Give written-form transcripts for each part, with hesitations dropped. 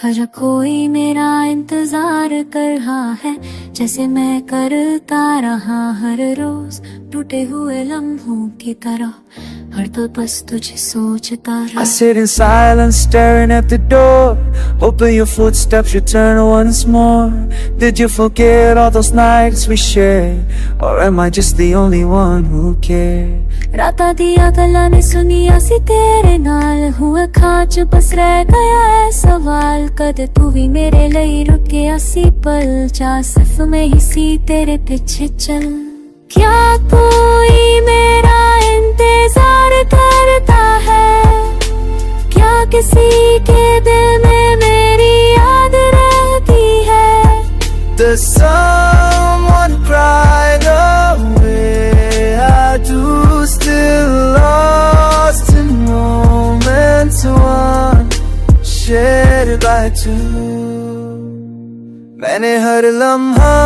खजा कोई मेरा इंतजार कर रहा है, जैसे मैं करता रहा हर रोज, टूटे हुए लम्हों की तरह हर तो बस तुझे सोचता रहा। I sit in silence staring at the door, hoping your footsteps return once more. Did you forget all those nights we shared, or am I just the only one who cared? राता दिया गला ने सुनिया सी तेरे नाल, हुआ खाच बस रह गया है सवाल, कदे तू भी मेरे लिए रुके सी पल, जा सिर्फ मैं ही सी तेरे पीछे चल। क्या कोई मेरा इंतजार करता है, क्या किसी के दिल में मेरी याद रहती है? Does someone cry the way I do, still lost in moments one shared by two? मैंने हर लम्हा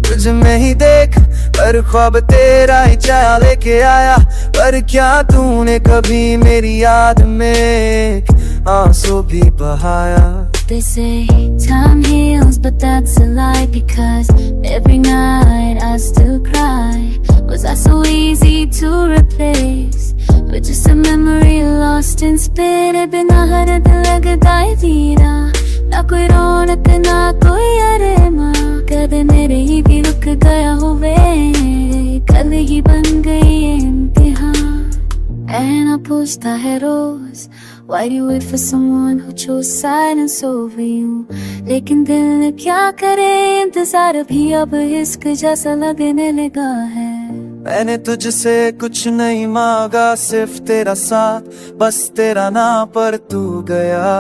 तुझ में ही देख, पर ख्वाब तेरा ही चाया लेके आया, पर क्या तूने कभी मेरी याद में आंसू भी बहाया? They say time heals, but that's a lie, because every night I still cry. Was I so easy to replace, but just a memory lost in space? बिना हर दिल लगता है धीरा, ना कोई रौनक ना कोई अरेमा, कदे मेरे ही भी रुक गया होवे, कल ही बन गई है इम्तिहान। And I पूछता है रोज, why do you wait for someone who chose silence over you? लेकिन दिल ने क्या करे, इंतजार भी अब इश्क जैसा लगने लगा है। मैंने तुझसे कुछ नहीं मांगा, सिर्फ तेरा साथ, बस तेरा नाम, पर तू गया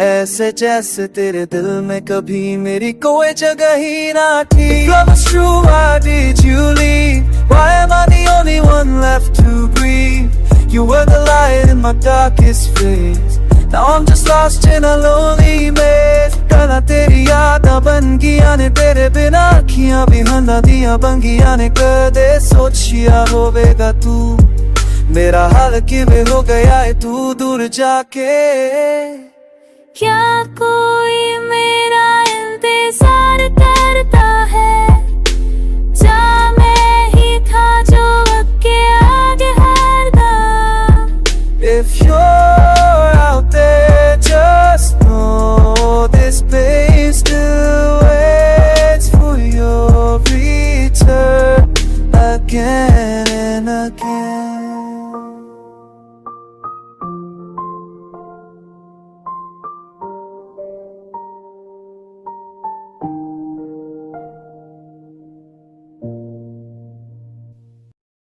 ऐसे जैसे तेरे दिल में कभी मेरी कोई जगह ही ना थी। Love is true, why did you leave? Why am I the only one left to breathe? You were the light in my darkest phase, now I'm just lost in a lonely maze. कला तेरी यादां बन गया ने तेरे बिना, अखियां भी हंदा दिया बन गया ने, कदे सोचिया होवेगा तू मेरा हाल किवे हो गया है तू दूर जाके? क्या कोई मेरा इंतजार करता है, जा मैं ही था जो अक्के आगे हारदा। If you're out there, just know this pain still waits for your return again and again.